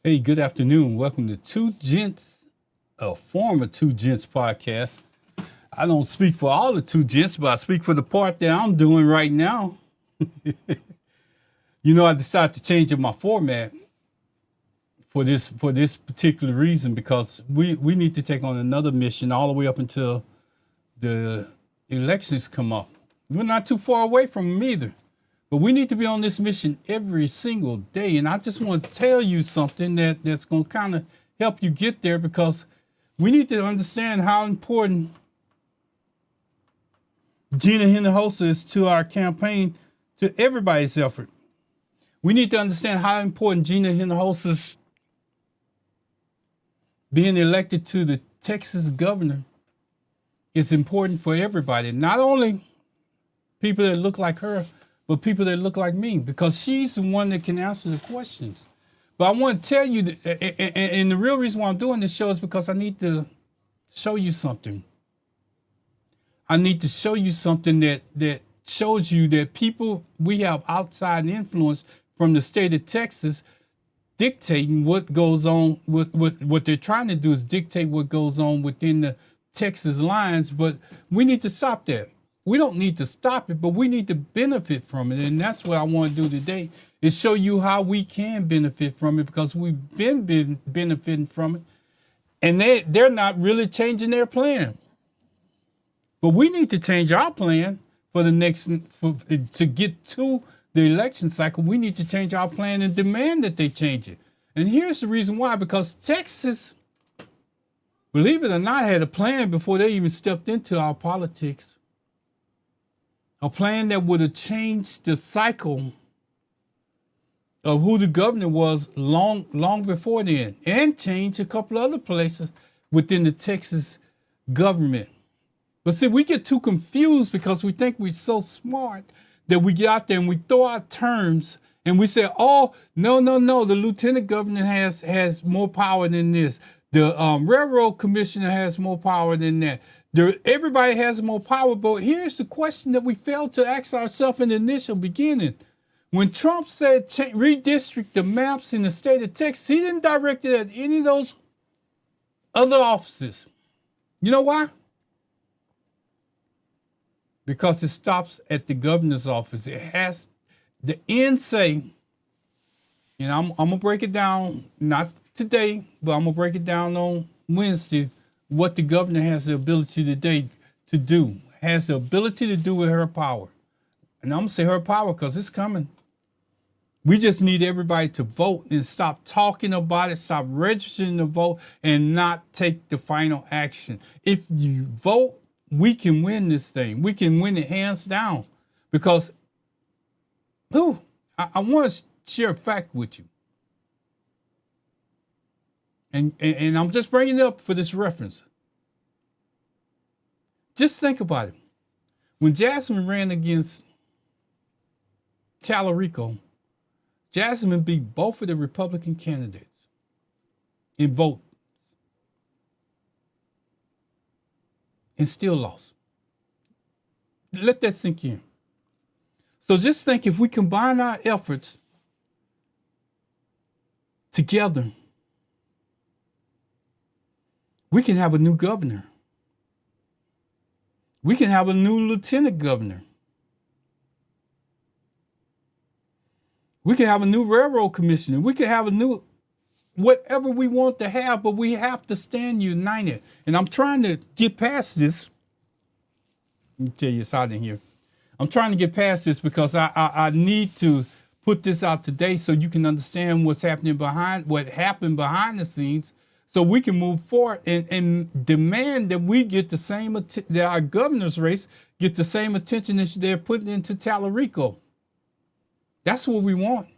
Hey, good afternoon. Welcome to Two Gents, a former Two Gents podcast. I don't speak for all the Two Gents, but I speak for the part that I'm doing right now. I decided to change up my format for this particular reason because we need to take on another mission all the way up until the elections come up. We're not too far away from them either. But we need to be on this mission every single day. And I just want to tell you something that's going to kind of help you get there because we need to understand how important Gina Hinojosa is to our campaign, to everybody's effort. We need to understand how important Gina Hinojosa's being elected to the Texas governor is important for everybody. Not only people that look like her, but people that look like me, because she's the one that can answer the questions. But I want to tell you, and the real reason why I'm doing this show is because I need to show you something. I need to show you something that shows you that people, we have outside influence from the state of Texas dictating what goes on. What they're trying to do is dictate what goes on within the Texas lines, but we need to stop that. We don't need to stop it, but we need to benefit from it. And that's what I want to do today, is show you how we can benefit from it, because we've been benefiting from it. And they're not really changing their plan. But we need to change our plan for the next, to get to the election cycle. We need to change our plan and demand that they change it. And here's the reason why, because Texas, believe it or not, had a plan before they even stepped into our politics. A plan that would have changed the cycle of who the governor was long before then, and changed a couple other places within the Texas government. But see, we get too confused because we think we're so smart that we get out there and we throw out terms and we say, oh, no, the lieutenant governor has more power than this. The railroad commissioner has more power than that. Everybody has more power, but here's the question that we failed to ask ourselves in the initial beginning. When Trump said redistrict the maps in the state of Texas, he didn't direct it at any of those other offices. You know why? Because it stops at the governor's office. It has the end say, and I'm going to break it down, not today, but I'm going to break it down on Wednesday, what the governor has the ability today to do, has the ability to do with her power. And I'm going to say her power because it's coming. We just need everybody to vote and stop talking about it, stop registering to vote, and not take the final action. If you vote, we can win this thing. We can win it hands down. Because, I want to share a fact with you. And I'm just bringing it up for this reference. Just think about it. When Jasmine ran against Talarico, Jasmine beat both of the Republican candidates in votes and still lost. Let that sink in. So just think, if we combine our efforts together, we can have a new governor. We can have a new lieutenant governor. We can have a new railroad commissioner. We can have a new whatever we want to have, but we have to stand united. And I'm trying to get past this. Let me tell you, it's hot in here. I'm trying to get past this because I need to put this out today so you can understand what happened behind the scenes, so we can move forward and demand that we get the same, that our governor's race get the same attention that they're putting into Talarico. That's what we want.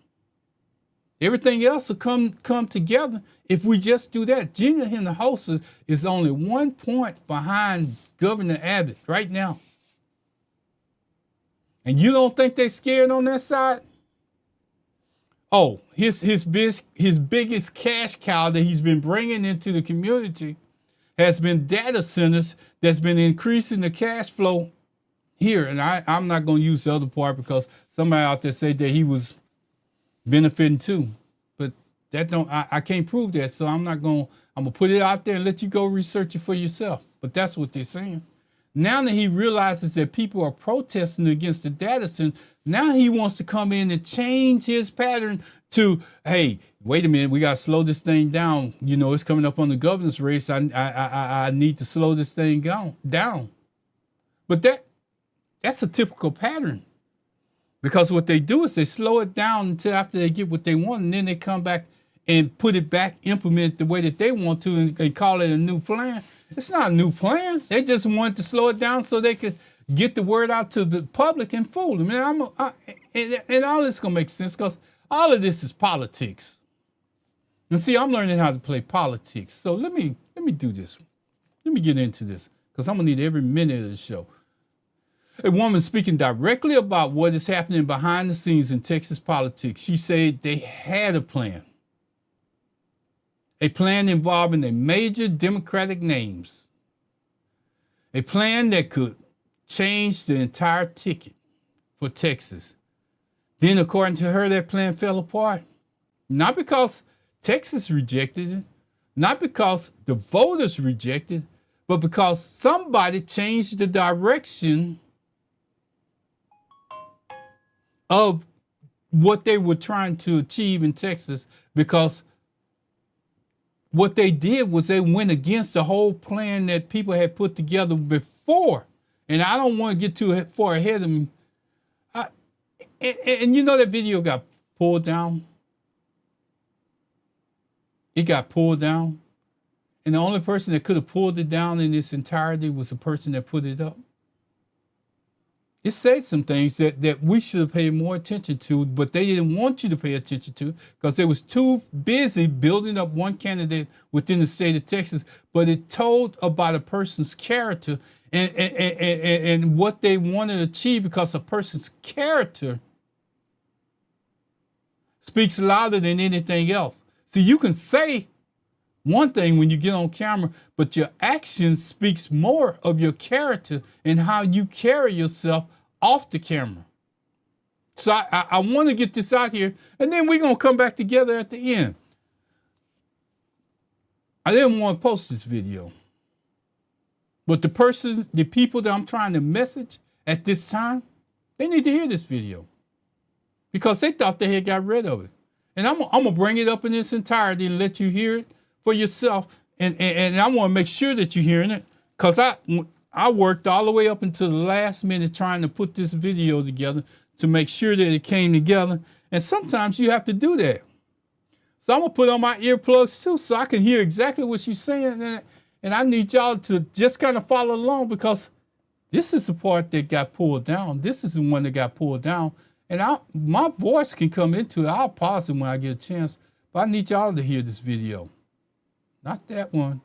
Everything else will come together if we just do that. Gina Hinojosa is only 1 point behind Governor Abbott right now. And you don't think they're scared on that side? Oh, his biggest cash cow that he's been bringing into the community has been data centers that's been increasing the cash flow here. And I'm not going to use the other part because somebody out there said that he was benefiting too. But That don't I can't prove that, so I'm gonna put it out there and let you go research it for yourself. But that's what they're saying. Now that he realizes that people are protesting against the data center, now he wants to come in and change his pattern to, hey, wait a minute, we gotta slow this thing down. You know, it's coming up on the governor's race. I need to slow this thing down. But that's a typical pattern. Because what they do is they slow it down until after they get what they want, and then they come back and put it back, implement it the way that they want to, and call it a new plan. It's not a new plan. They just wanted to slow it down so they could get the word out to the public and fool them. And all this is gonna make sense because all of this is politics. And see, I'm learning how to play politics. So let me do this. Let me get into this because I'm gonna need every minute of the show. A woman speaking directly about what is happening behind the scenes in Texas politics. She said they had a plan involving the major Democratic names, a plan that could change the entire ticket for Texas. Then, according to her, that plan fell apart, not because Texas rejected it, not because the voters rejected it, but because somebody changed the direction of what they were trying to achieve in Texas, because what they did was they went against the whole plan that people had put together before. And I don't want to get too far ahead of me. And you know that video got pulled down? It got pulled down. And the only person that could have pulled it down in its entirety was the person that put it up. It said some things that we should have paid more attention to, but they didn't want you to pay attention to because they was too busy building up one candidate within the state of Texas. But it told about a person's character and what they wanted to achieve, because a person's character speaks louder than anything else. So you can say one thing when you get on camera, but your action speaks more of your character and how you carry yourself off the camera. So I want to get this out here, and then we're going to come back together at the end. I didn't want to post this video, but the people that I'm trying to message at this time, they need to hear this video because they thought they had got rid of it. And I'm going to bring it up in its entirety and let you hear it for yourself, and I want to make sure that you're hearing it, because I worked all the way up until the last minute trying to put this video together to make sure that it came together, and sometimes you have to do that. So I'm going to put on my earplugs too so I can hear exactly what she's saying, and I need y'all to just kind of follow along, because this is the part that got pulled down. This is the one that got pulled down, and my voice can come into it. I'll pause it when I get a chance, but I need y'all to hear this video. Not that one.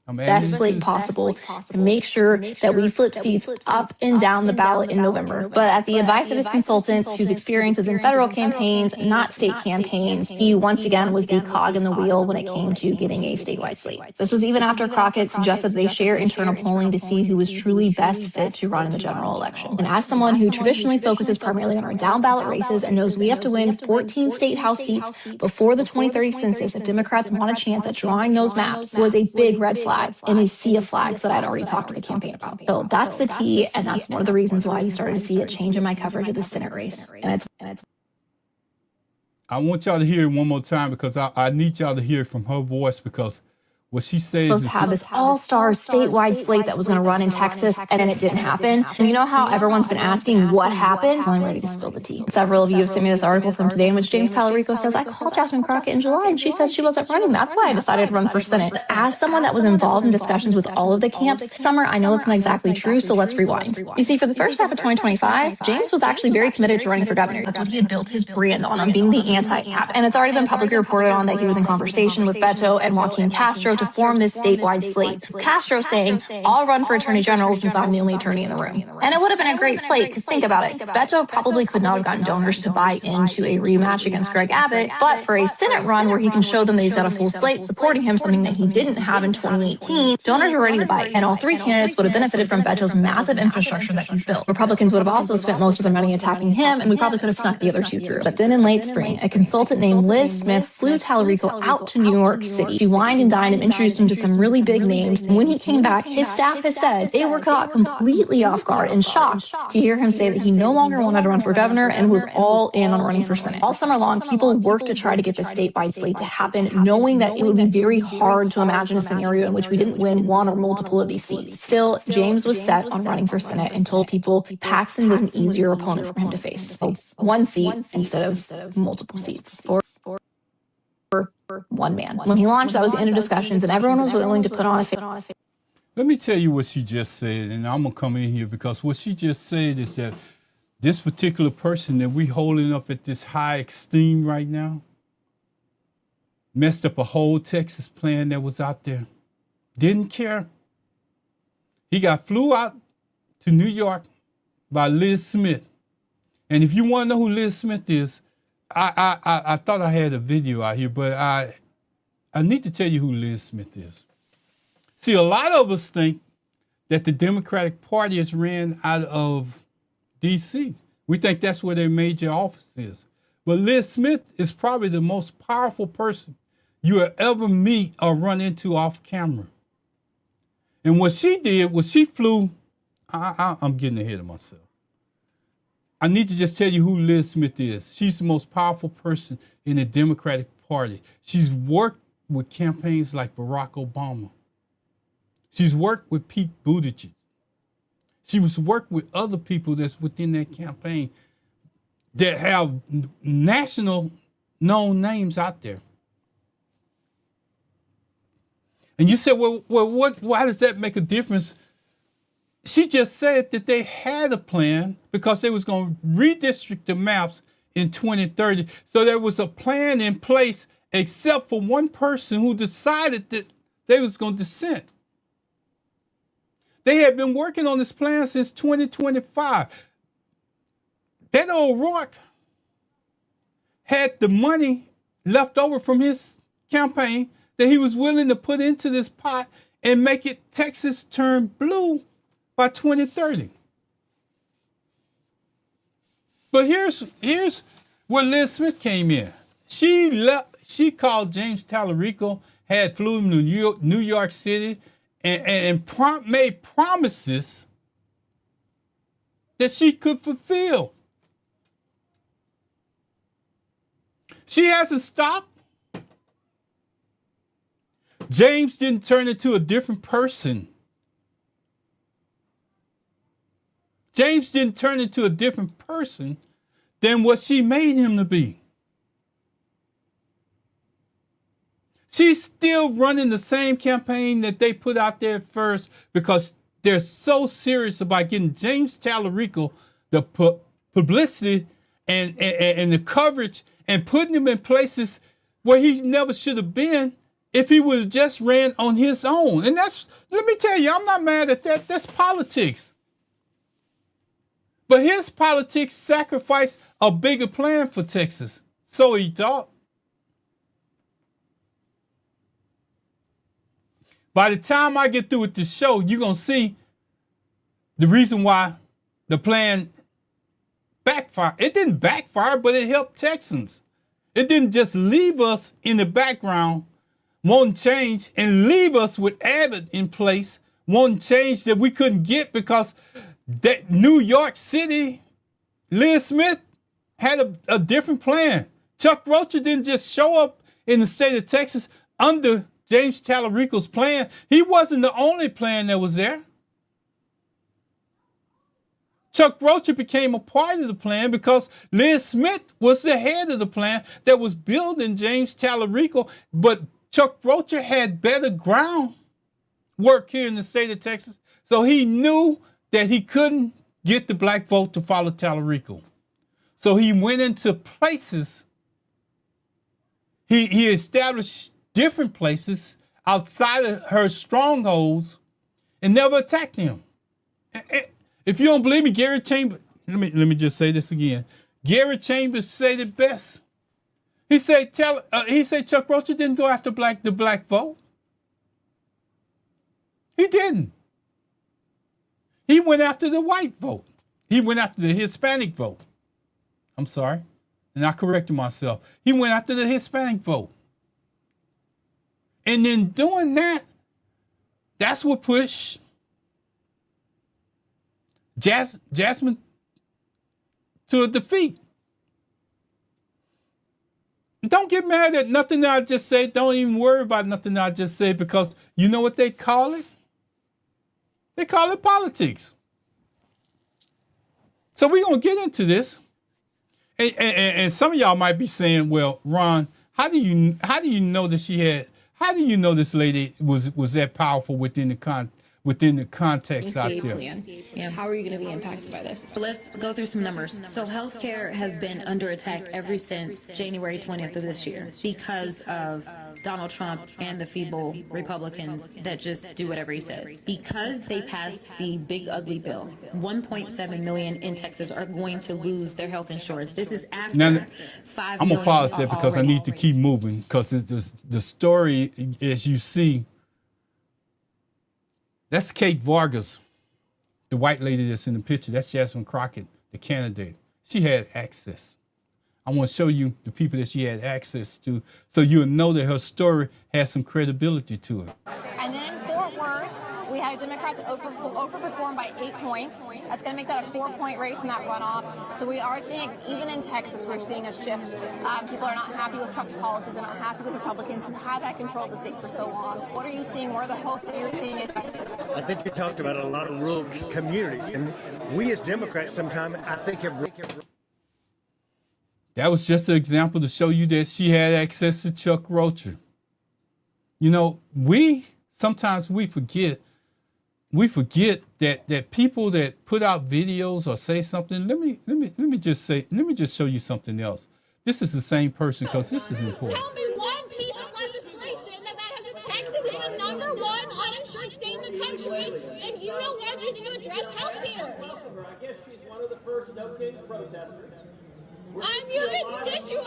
Best slate possible to make sure that we flip seats up and down the ballot in November. But at the advice of his consultants, whose experience is in federal campaigns, not state campaigns, he once again was the cog in the wheel when it came to getting a statewide slate. This was even after Crockett suggested they share internal polling to see who was truly best fit to run in the general election. And as someone who traditionally focuses primarily on our down ballot races and knows we have to win 14 state house seats before the 2030 census if Democrats want a chance at drawing those maps, was a big red flag in a sea of flags that I'd already talked to the campaign about. So that's the tea, and that's one of the reasons why you started to see a change in my coverage of the Senate race. And it's I want y'all to hear it one more time, because I need y'all to hear it from her voice, because what she says supposed to have this all-star statewide slate that was going to run in Texas, and then it didn't happen. And you know how everyone's been asking what happened? I'm ready to spill the tea. Several of you have sent me this article from today in which James Talarico says, I called Jasmine Crockett in July and she said she wasn't running. That's why I decided to run for Senate. As someone that was involved in discussions with all of the camps, Summer, I know that's not exactly true, so let's rewind. You see, for the first half of 2025, James was actually very committed to running for governor. That's what he had built his brand on being the anti-cap. And it's already been publicly reported on that he was in conversation with Beto and Joaquin Castro to to form this statewide slate. Castro saying, I'll run for attorney general since I'm the only attorney in the room. And it would have been a great slate, because think about it. Beto probably could not have gotten donors to buy into a rematch against Greg Abbott, but for a Senate run where he can show them that he's got a full slate supporting him, something that he didn't have in 2018, donors were ready to buy. And all three candidates would have benefited from Beto's massive infrastructure that he's built. Republicans would have also spent most of their money attacking him, and we probably could have snuck the other two through. But then in late spring, a consultant named Lis Smith flew Talarico out to New York City. She wined and dined him, introduced him to some really big names. And when he came back, his staff has said they were caught completely off guard and shocked to hear him say that he no longer wanted to run for governor and was all in on running for Senate. All summer long, people worked to try to get the statewide slate to happen, knowing that it would be very hard to imagine a scenario in which we didn't win one or multiple of these seats. Still, James was set on running for Senate and told people Paxton was an easier opponent for him to face. So one seat instead of multiple seats. Or one man. When he launched, that was the end of discussions, and everyone was willing to put on a face. Let me tell you what she just said, and I'm going to come in here because what she just said is that this particular person that we holding up at this high esteem right now messed up a whole Texas plan that was out there. Didn't care. He got flew out to New York by Lis Smith. And if you want to know who Lis Smith is, I thought I had a video out here, but I need to tell you who Lis Smith is. See, a lot of us think that the Democratic Party is ran out of D.C. We think that's where their major office is. But Lis Smith is probably the most powerful person you will ever meet or run into off camera. And what she did was she flew, I'm getting ahead of myself. I need to just tell you who Lis Smith is. She's the most powerful person in the Democratic Party. She's worked with campaigns like Barack Obama. She's worked with Pete Buttigieg. She was worked with other people that's within that campaign that have national known names out there. And you said, well, why does that make a difference? She just said that they had a plan because they was going to redistrict the maps in 2030. So there was a plan in place except for one person who decided that they was going to dissent. They had been working on this plan since 2025. That old Rourke had the money left over from his campaign that he was willing to put into this pot and make it Texas turn blue by 2030. But here's where Lis Smith came in. She called James Talarico, flew him to New York City, and made promises that she could fulfill. She hasn't stopped. James didn't turn into a different person. James didn't turn into a different person than what she made him to be. She's still running the same campaign that they put out there first because they're so serious about getting James Talarico the publicity and the coverage and putting him in places where he never should have been if he was just ran on his own. And let me tell you, I'm not mad at that. That's politics. But his politics sacrificed a bigger plan for Texas. So he thought. By the time I get through with this show, you're going to see the reason why the plan backfired. It didn't backfire, but it helped Texans. It didn't just leave us in the background wanting change and leave us with Abbott in place wanting change that we couldn't get because that New York City, Lis Smith had a different plan. Chuck Rocha didn't just show up in the state of Texas under James Talarico's plan. He wasn't the only plan that was there. Chuck Rocha became a part of the plan because Lis Smith was the head of the plan that was building James Talarico. But Chuck Rocha had better groundwork here in the state of Texas, so he knew that he couldn't get the black vote to follow Talarico. So he went into places. He established different places outside of her strongholds and never attacked them. If you don't believe me, Gary Chambers, let me just say this again. Gary Chambers said it best. He said Chuck Rocha didn't go after the black vote. He didn't. He went after the white vote. He went after the Hispanic vote. I'm sorry. And I corrected myself. He went after the Hispanic vote. And in doing that, that's what pushed Jasmine to a defeat. Don't get mad at nothing that I just said. Don't even worry about nothing that I just said, because you know what they call it? They call it politics. So we're going to get into this. And some of y'all might be saying, well, Ron, how do you know that how do you know this lady was that powerful within the context out there? Yeah. How are you going to be impacted by this? Let's go through some numbers. So healthcare has been under attack ever since January 20th of this year because of Donald Trump and the feeble Republicans that just do whatever he says. Because they passed the big ugly bill, 1.7 million in Texas are going to lose their health insurance. This is after now, 5 I'm million. going to pause there because I need to keep moving, because the story, as you see, that's Kat Vargas, the white lady that's in the picture. That's Jasmine Crockett, the candidate. She had access. I want to show you the people that she had access to, so you'll know that her story has some credibility to it. And then in Fort Worth, we had a Democrat that overperformed by 8 points. That's going to make that a 4-point race in that runoff. So we are seeing, even in Texas, we're seeing a shift. People are not happy with Trump's policies. They're not happy with Republicans who have had control of the state for so long. What are you seeing? What are the hopes that you're seeing in Texas? I think you talked about a lot of rural communities, and we as Democrats sometimes, I think, have... That was just an example to show you that she had access to Chuck Rocha. You know, sometimes we forget that people that put out videos or say something. Let me just show you something else. This is the same person, because this is important. Tell me one piece of legislation that has Texas is the #1 uninsured state in the country, and you don't want to do to address health care. I guess she's one of the first No Kings protesters. I'm your constituent.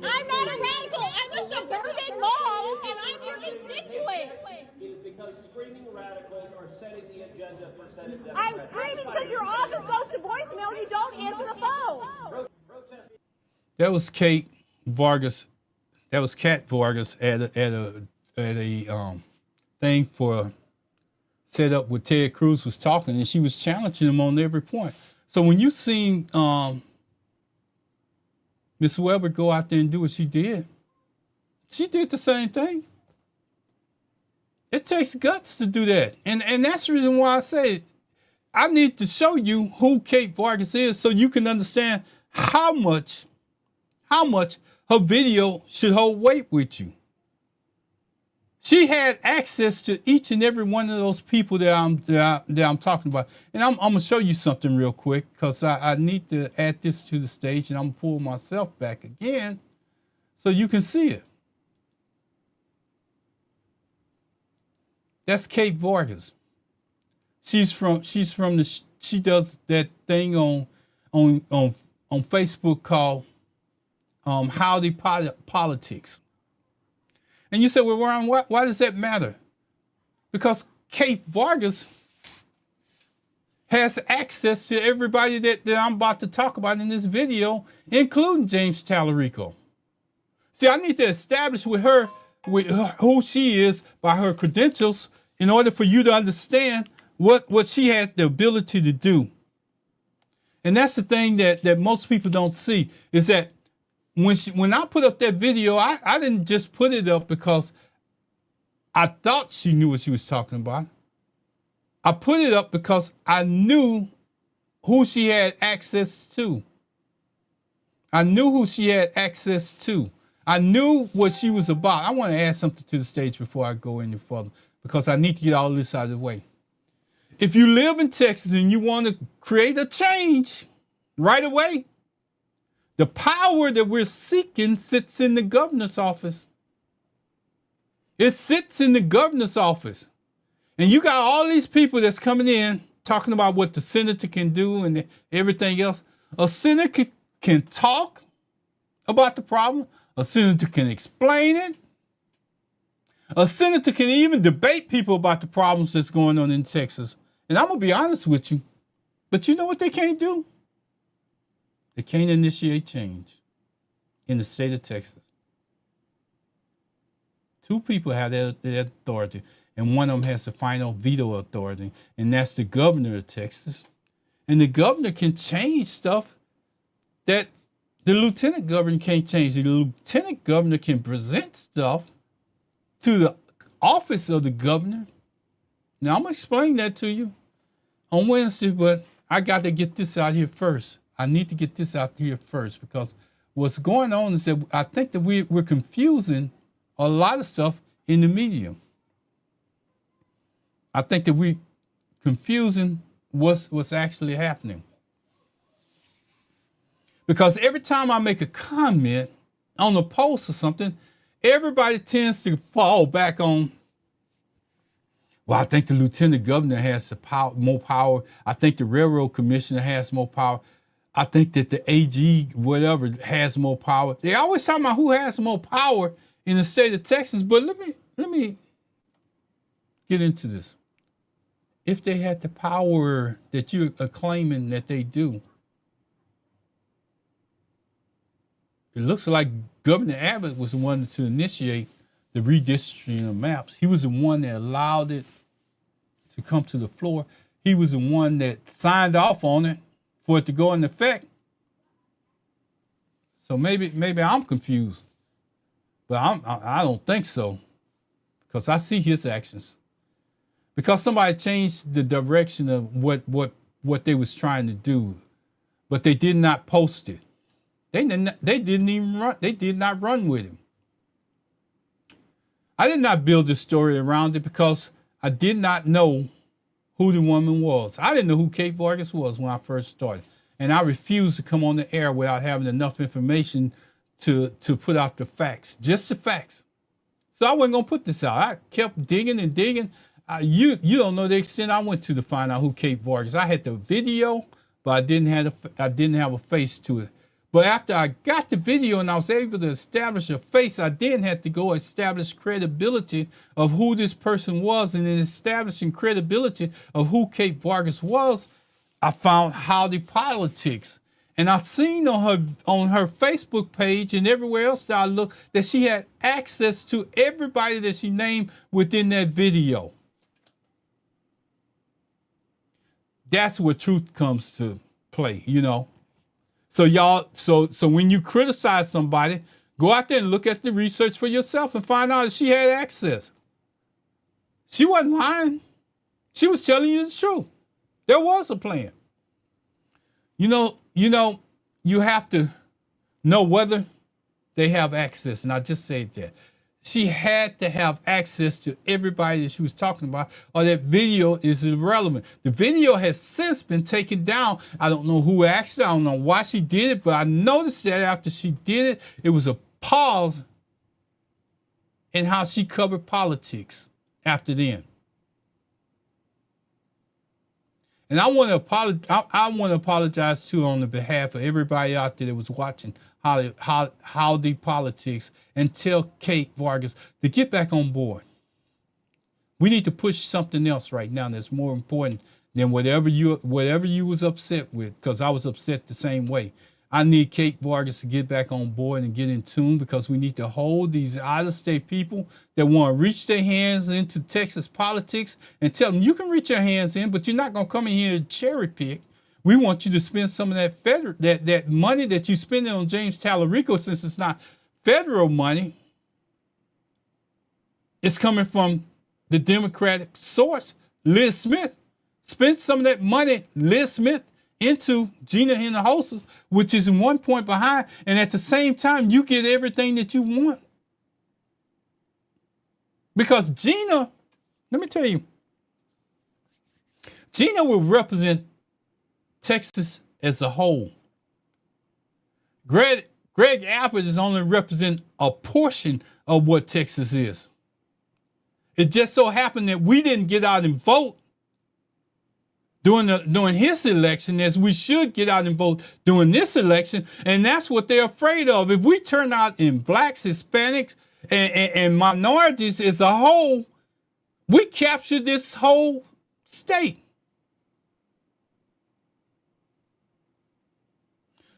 I'm not a radical. I'm a suburban mom, and I'm your constituent. It is because screaming radicals are setting the agenda for Senate Democrats. I'm screaming because your office goes to voicemail and you don't answer the phone. That was Kat Vargas. That was Kat Vargas at a thing for set up where Ted Cruz was talking, and she was challenging him on every point. So when you seen Ms. Weber go out there and do what she did the same thing. It takes guts to do that. And that's the reason why I say I need to show you who Kat Vargas is, so you can understand how much her video should hold weight with you. She had access to each and every one of those people that I'm talking about. And I'm going to show you something real quick, because I need to add this to the stage, and I'm going to pull myself back again so you can see it. That's Kat Vargas. She does that thing on Facebook called Howdy Politics. And you said, well, Ron, why does that matter? Because Kat Vargas has access to everybody that I'm about to talk about in this video, including James Talarico. See, I need to establish with her who she is by her credentials in order for you to understand what she had the ability to do. And that's the thing that most people don't see, is that when I put up that video, I didn't just put it up because I thought she knew what she was talking about. I put it up because I knew who she had access to. I knew who she had access to. I knew what she was about. I want to add something to the stage before I go any further, because I need to get all this out of the way. If you live in Texas and you want to create a change right away, the power that we're seeking sits in the governor's office. It sits in the governor's office. And you got all these people that's coming in talking about what the senator can do and everything else. A senator can talk about the problem. A senator can explain it. A senator can even debate people about the problems that's going on in Texas. And I'm going to be honest with you, but you know what they can't do? They can't initiate change in the state of Texas. Two people have that authority, and one of them has the final veto authority, and that's the governor of Texas. And the governor can change stuff that the lieutenant governor can't change. The lieutenant governor can present stuff to the office of the governor. Now, I'm going to explain that to you on Wednesday, but I got to get this out here first. I need to get this out here first, because what's going on is that I think that we're confusing a lot of stuff in the media. I think that we're confusing what's actually happening. Because every time I make a comment on a post or something, everybody tends to fall back on, well, I think the lieutenant governor has more power. I think the railroad commissioner has more power. I think that the AG, whatever, has more power. They always talk about who has more power in the state of Texas, but let me get into this. If they had the power that you're claiming that they do, it looks like Governor Abbott was the one to initiate the redistricting of maps. He was the one that allowed it to come to the floor. He was the one that signed off on it for it to go into effect. So maybe I'm confused. But I don't think so, because I see his actions. Because somebody changed the direction of what they was trying to do, but they did not post it. They didn't even run. They did not run with him. I did not build this story around it because I did not know who the woman was. I didn't know who Kat Vargas was when I first started, and I refused to come on the air without having enough information to put out the facts, just the facts. So I wasn't gonna put this out. I kept digging and digging. You don't know the extent I went to find out who Kat Vargas. I had the video, but I didn't have a face to it. But after I got the video and I was able to establish a face, I then had to go establish credibility of who this person was, and in establishing credibility of who Kat Vargas was, I found Howdy Politics. And I seen on her Facebook page and everywhere else that I looked that she had access to everybody that she named within that video. That's where truth comes to play, you know. So y'all, so when you criticize somebody, go out there and look at the research for yourself and find out if she had access. She wasn't lying. She was telling you the truth. There was a plan. You know, you have to know whether they have access. And I just said that. She had to have access to everybody that she was talking about, or that video is irrelevant. The video has since been taken down. I don't know who asked her. I don't know why she did it, but I noticed that after she did it, it was a pause in how she covered politics after then. And I want to apologize too on the behalf of everybody out there that was watching Howdy Politics, and tell Kat Vargas to get back on board. We need to push something else right now that's more important than whatever you was upset with, because I was upset the same way. I need Kat Vargas to get back on board and get in tune, because we need to hold these out-of-state people that want to reach their hands into Texas politics and tell them, you can reach your hands in, but you're not going to come in here and cherry pick. We want you to spend some of that money that you spending on James Talarico, since it's not federal money. It's coming from the Democratic source, Lis Smith. Spend some of that money, Lis Smith, into Gina Hinojosa, which is 1 point behind, and at the same time, you get everything that you want. Because Gina, let me tell you, Gina will represent Texas as a whole. Greg Abbott is only represent a portion of what Texas is. It just so happened that we didn't get out and vote during his election as we should get out and vote during this election. And that's what they're afraid of. If we turn out in blacks, Hispanics, and minorities as a whole, we capture this whole state.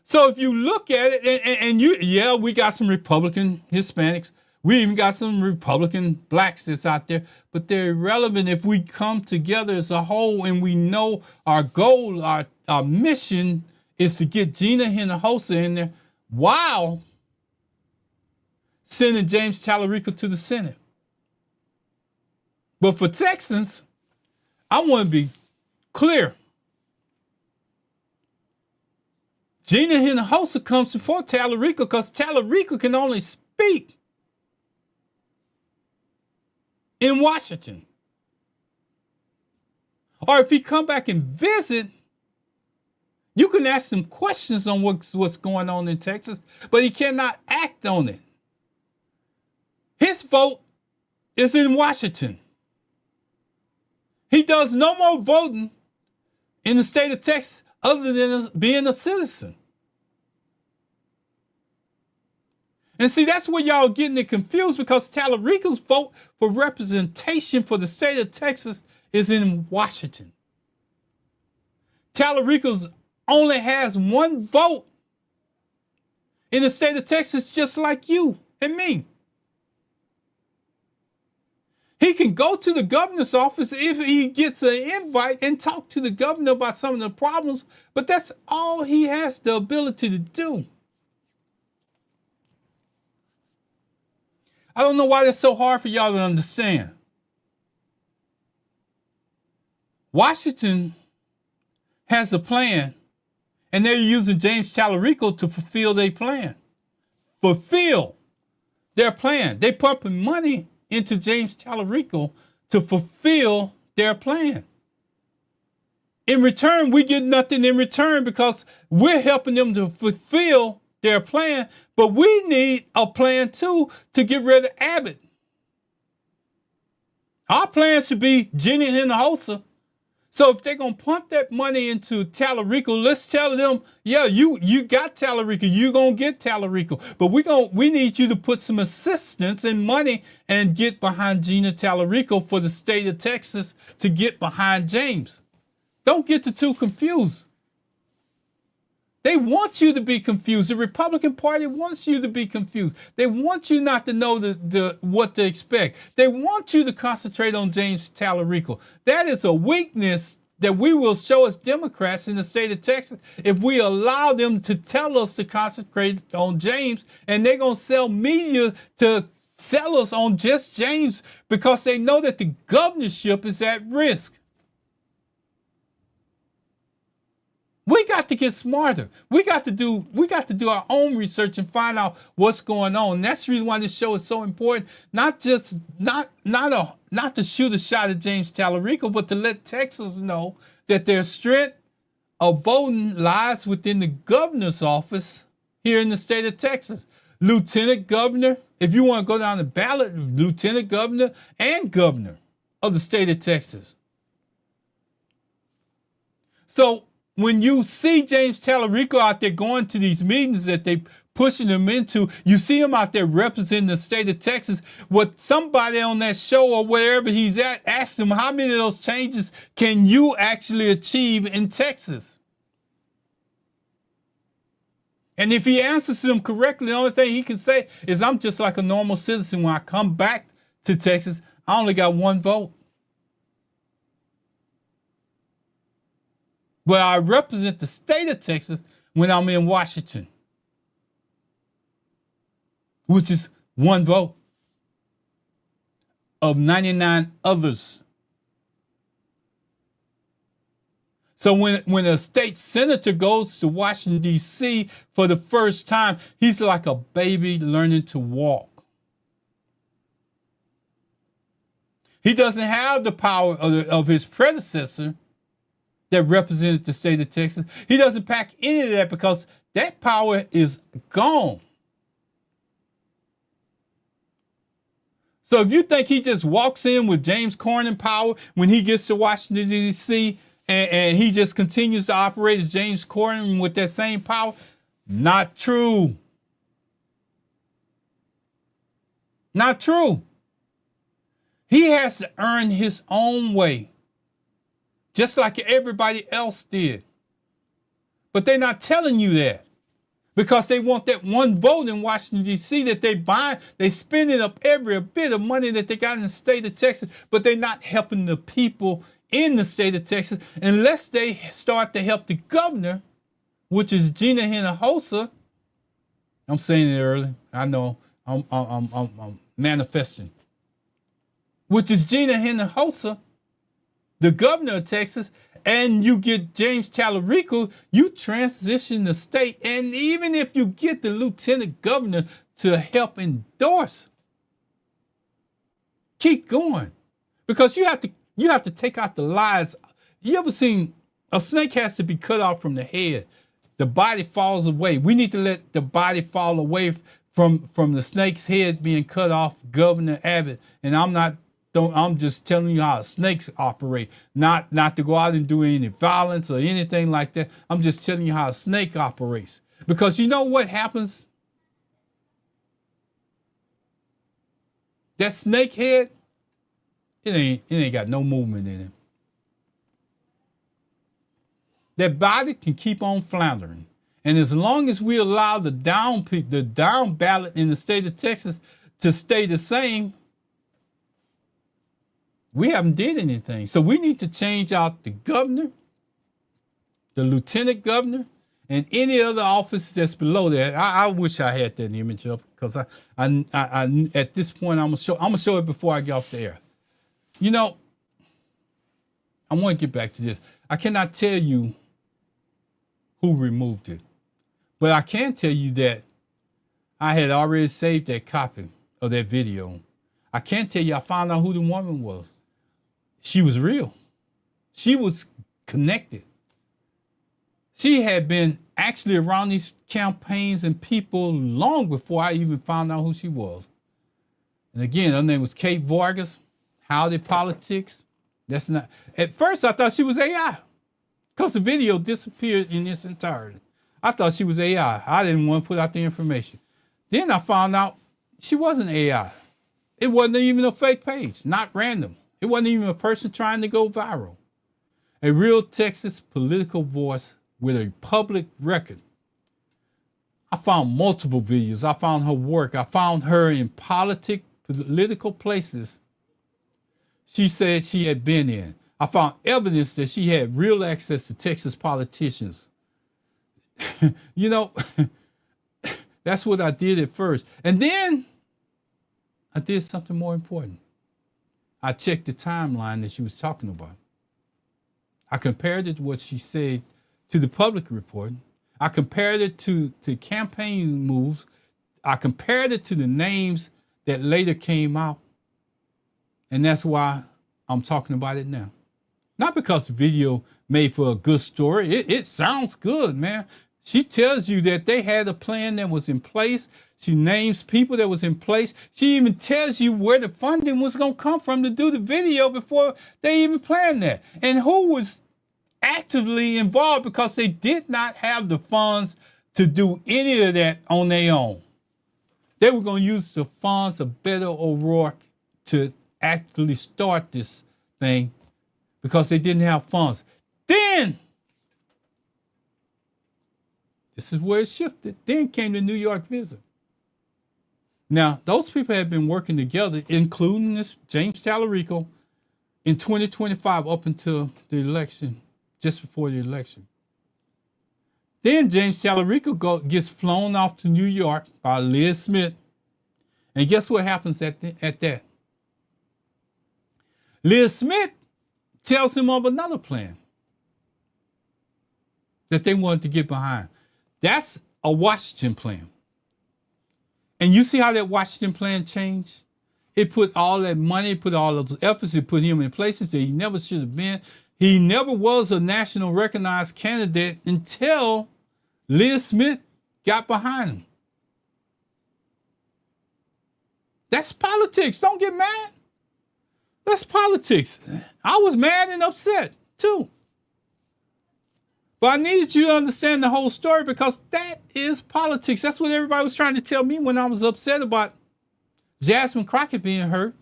So if you look at it, we got some Republican Hispanics. We even got some Republican blacks that's out there, but they're irrelevant if we come together as a whole and we know our goal, our mission is to get Gina Hinojosa in there while sending James Talarico to the Senate. But for Texans, I want to be clear. Gina Hinojosa comes before Talarico because Talarico can only speak in Washington. Or if he come back and visit, you can ask him questions on what's going on in Texas, but he cannot act on it. His vote is in Washington. He does no more voting in the state of Texas other than being a citizen. And see, that's where y'all getting it confused, because Talarico's vote for representation for the state of Texas is in Washington. Talarico's only has one vote in the state of Texas, just like you and me. He can go to the governor's office if he gets an invite and talk to the governor about some of the problems, but that's all he has the ability to do. I don't know why that's so hard for y'all to understand. Washington has a plan, and they're using James Talarico to fulfill their plan. Fulfill their plan. They're pumping money into James Talarico to fulfill their plan. In return, we get nothing in return because we're helping them to fulfill their plan, but we need a plan too to get rid of Abbott. Our plan should be Gina Hinojosa. So if they're gonna pump that money into Talarico, let's tell them, yeah, you got Talarico, you gonna get Talarico, but we need you to put some assistance and money and get behind Gina Talarico for the state of Texas to get behind James. Don't get the two confused. They want you to be confused. The Republican Party wants you to be confused. They want you not to know what to expect. They want you to concentrate on James Talarico. That is a weakness that we will show as Democrats in the state of Texas if we allow them to tell us to concentrate on James, and they're going to sell media to sell us on just James because they know that the governorship is at risk. We got to get smarter. We got to do our own research and find out what's going on. And that's the reason why this show is so important. Not to shoot a shot at James Talarico, but to let Texas know that their strength of voting lies within the governor's office here in the state of Texas. Lieutenant governor, if you want to go down the ballot, lieutenant governor and governor of the state of Texas. So when you see James Talarico out there going to these meetings that they pushing him into, you see him out there representing the state of Texas. What somebody on that show or wherever he's at asked him, how many of those changes can you actually achieve in Texas? And if he answers them correctly, the only thing he can say is, I'm just like a normal citizen. When I come back to Texas, I only got one vote. But I represent the state of Texas when I'm in Washington, which is one vote of 99 others. So when a state senator goes to Washington, D.C. for the first time, he's like a baby learning to walk. He doesn't have the power of his predecessor that represented the state of Texas. He doesn't pack any of that because that power is gone. So if you think he just walks in with James Cornyn power when he gets to Washington, D.C., and he just continues to operate as James Cornyn with that same power, not true. Not true. He has to earn his own way, just like everybody else did. But they're not telling you that because they want that one vote in Washington, D.C. that they buy. They spending up every bit of money that they got in the state of Texas, but they're not helping the people in the state of Texas unless they start to help the governor, which is Gina Hinojosa. I'm saying it early. I know I'm manifesting. Which is Gina Hinojosa, the governor of Texas, and you get James Talarico, you transition the state. And even if you get the lieutenant governor to help endorse, keep going. Because you have to take out the lies. You ever seen a snake has to be cut off from the head? The body falls away. We need to let the body fall away from the snake's head being cut off, Governor Abbott. And I'm just telling you how snakes operate, not to go out and do any violence or anything like that. I'm just telling you how a snake operates. Because you know what happens? That snake head, it ain't got no movement in it. That body can keep on floundering. And as long as we allow the down ballot in the state of Texas to stay the same, we haven't did anything. So we need to change out the governor, the lieutenant governor, and any other office that's below that. I wish I had that image up because I at this point I'm gonna show it before I get off the air. You know, I want to get back to this. I cannot tell you who removed it, but I can tell you that I had already saved that copy of that video. I can tell you I found out who the woman was. She was real. She was connected. She had been actually around these campaigns and people long before I even found out who she was. And again, her name was Kat Vargas. Howdy Politics. That's not. At first, I thought she was AI because the video disappeared in its entirety. I thought she was AI. I didn't want to put out the information. Then I found out she wasn't AI. It wasn't even a fake page, not random. It wasn't even a person trying to go viral. A real Texas political voice with a public record. I found multiple videos. I found her work. I found her in political places she said she had been in. I found evidence that she had real access to Texas politicians. You know, that's what I did at first. And then I did something more important. I checked the timeline that she was talking about. I compared it to what she said to the public report. I compared it to campaign moves. I compared it to the names that later came out. And that's why I'm talking about it now. Not because the video made for a good story. It sounds good, man. She tells you that they had a plan that was in place. She names people that was in place. She even tells you where the funding was going to come from to do the video before they even planned that. And who was actively involved because they did not have the funds to do any of that on their own. They were going to use the funds of Beto O'Rourke to actually start this thing because they didn't have funds. Then, this is where it shifted. Then came the New York visit. Now, those people had been working together, including this James Talarico, in 2025 up until the election, just before the election. Then James Talarico gets flown off to New York by Lis Smith. And guess what happens at that? Lis Smith tells him of another plan that they wanted to get behind. That's a Washington plan. And you see how that Washington plan changed? It put all that money, put all those efforts, it put him in places that he never should have been. He never was a national recognized candidate until Lis Smith got behind him. That's politics. Don't get mad. That's politics. I was mad and upset too. But I needed you to understand the whole story because that is politics. That's what everybody was trying to tell me when I was upset about Jasmine Crockett being hurt.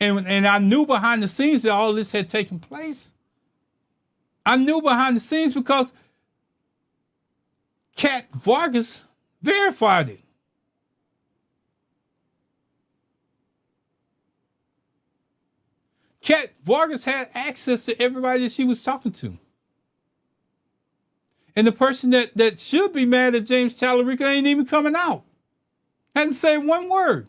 And I knew behind the scenes that all this had taken place. I knew behind the scenes because Kat Vargas verified it. Kat Vargas had access to everybody that she was talking to. And the person that should be mad at James Talarico ain't even coming out. Hadn't said one word.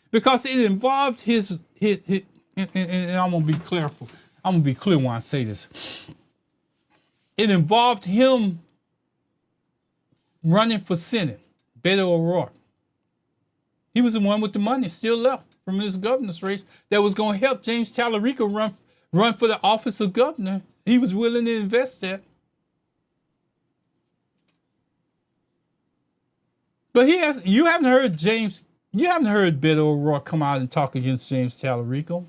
Because it involved his and I'm going to be careful. I'm going to be clear when I say this. It involved him running for Senate, Beto O'Rourke. He was the one with the money still left from his governor's race that was going to help James Talarico run for the office of governor. He was willing to invest that. But you haven't heard Beto O'Rourke come out and talk against James Talarico.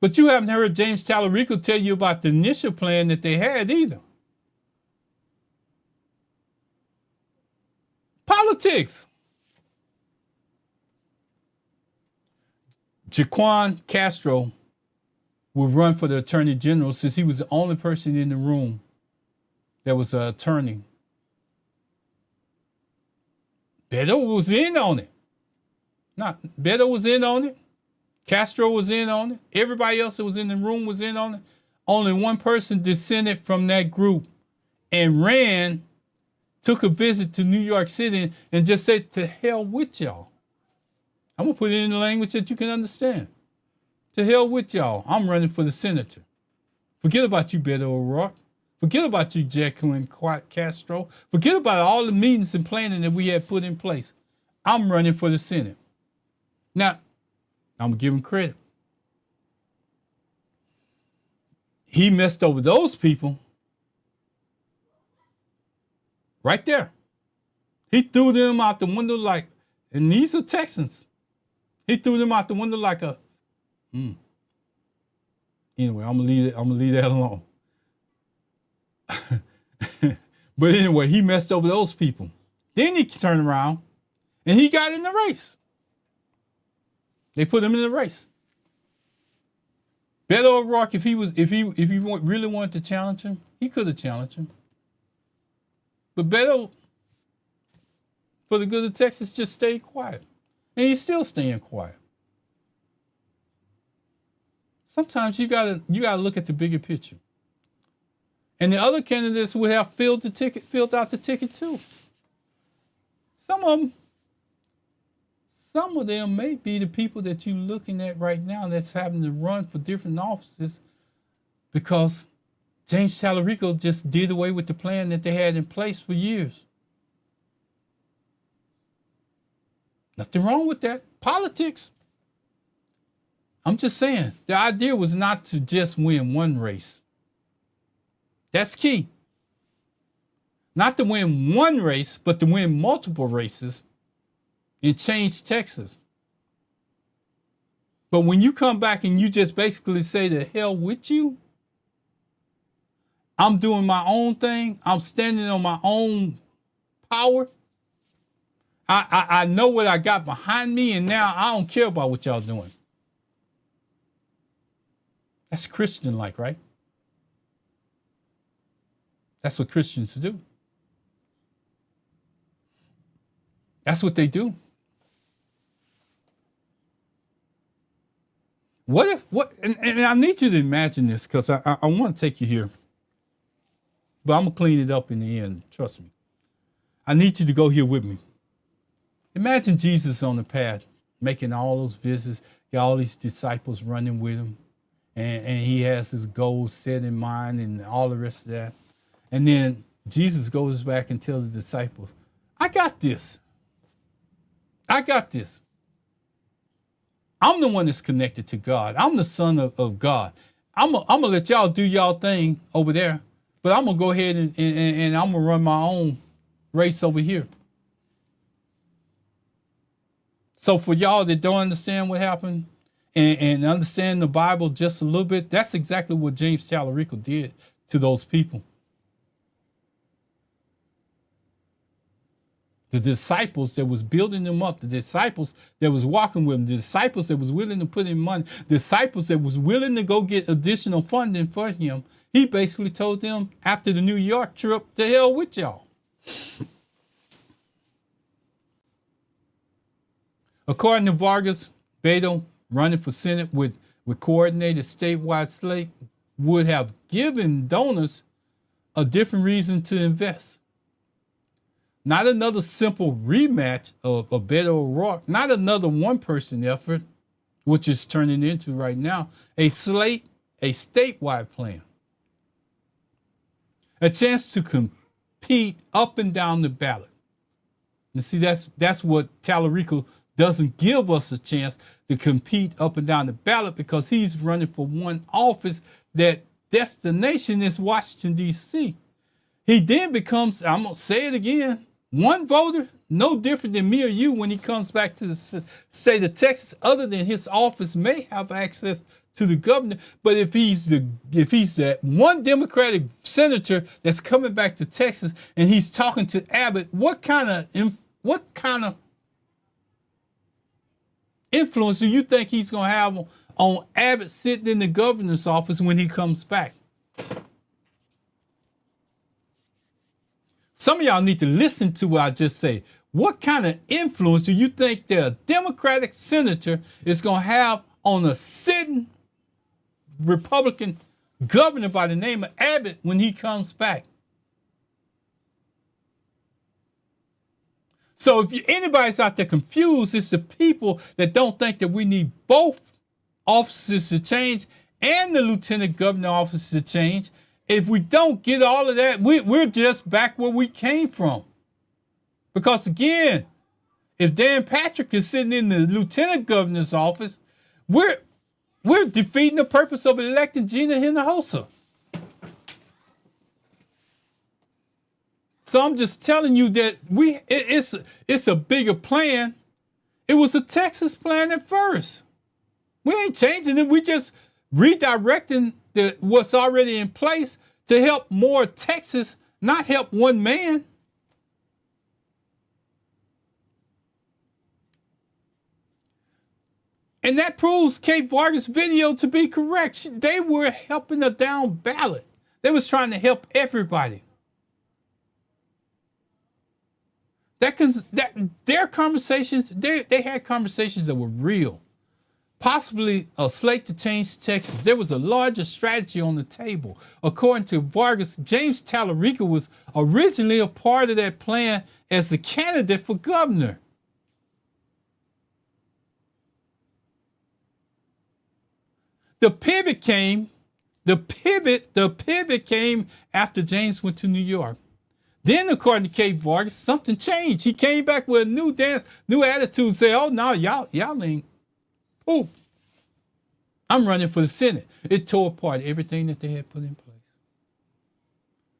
But you haven't heard James Talarico tell you about the initial plan that they had either. Politics. Jaquan Castro would run for the attorney general since he was the only person in the room that was an attorney. Beto was in on it. Beto was in on it. Castro was in on it. Everybody else that was in the room was in on it. Only one person dissented from that group and took a visit to New York City and just said, to hell with y'all. I'm going to put it in the language that you can understand. To hell with y'all. I'm running for the senator. Forget about you, Beto O'Rourke. Forget about you, Jacqueline Castro. Forget about all the meetings and planning that we had put in place. I'm running for the Senate. Now, I'm going to give him credit. He messed over those people right there. He threw them out the window and these are Texans. He threw them out the window like a, Anyway, I'm gonna leave that alone. But anyway, he messed over those people. Then he turned around and he got in the race. They put him in the race. Beto O'Rourke, if he really wanted to challenge him, he could have challenged him. But Beto, for the good of Texas, just stayed quiet. And he's still staying quiet. Sometimes you gotta look at the bigger picture. And the other candidates would have filled out the ticket too. Some of them may be the people that you're looking at right now that's having to run for different offices because James Talarico just did away with the plan that they had in place for years. Nothing wrong with that. Politics. I'm just saying, the idea was not to just win one race. That's key. Not to win one race, but to win multiple races and change Texas. But when you come back and you just basically say the hell with you, I'm doing my own thing, I'm standing on my own power, I know what I got behind me, and now I don't care about what y'all doing. That's Christian-like, right? That's what Christians do. That's what they do. And I need you to imagine this because I want to take you here. But I'm going to clean it up in the end, trust me. I need you to go here with me. Imagine Jesus on the path, making all those visits, got all these disciples running with him, and he has his goals set in mind and all the rest of that. And then Jesus goes back and tells the disciples, I got this. I got this. I'm the one that's connected to God. I'm the son of God. I'm gonna let y'all do y'all thing over there, but I'm gonna go ahead and I'm gonna run my own race over here. So for y'all that don't understand what happened and understand the Bible just a little bit, that's exactly what James Talarico did to those people. The disciples that was building them up, the disciples that was walking with them, the disciples that was willing to put in money, the disciples that was willing to go get additional funding for him, he basically told them after the New York trip, to hell with y'all. According to Vargas, Beto running for Senate with coordinated statewide slate would have given donors a different reason to invest. Not another simple rematch of Beto O'Rourke, not another one-person effort, which is turning into right now a statewide plan. A chance to compete up and down the ballot. You see, that's what Talarico doesn't give us a chance to compete up and down the ballot, because he's running for one office that destination is Washington, D.C. He then becomes, I'm going to say it again, one voter, no different than me or you when he comes back to the state of Texas, other than his office may have access to the governor. But if he's that one Democratic senator that's coming back to Texas and he's talking to Abbott, what kind of influence do you think he's going to have on Abbott sitting in the governor's office when he comes back? Some of y'all need to listen to what I just say. What kind of influence do you think that a Democratic senator is going to have on a sitting Republican governor by the name of Abbott when he comes back? So if anybody's out there confused, it's the people that don't think that we need both offices to change and the lieutenant governor office to change. If we don't get all of that, we're just back where we came from. Because again, if Dan Patrick is sitting in the lieutenant governor's office, we're defeating the purpose of electing Gina Hinojosa. So I'm just telling you that it's a bigger plan. It was a Texas plan at first. We ain't changing it. We just redirecting what's already in place to help more Texas, not help one man. And that proves Kat Vargas' video to be correct. They were helping a down ballot. They was trying to help everybody. Their conversations, they had conversations that were real. Possibly a slate to change Texas. There was a larger strategy on the table. According to Vargas, James Talarico was originally a part of that plan as a candidate for governor. The pivot came after James went to New York. Then, according to Kat Vargas, something changed. He came back with a new dance, new attitude, say, oh, no, y'all ain't. Oh, I'm running for the Senate. It tore apart everything that they had put in place.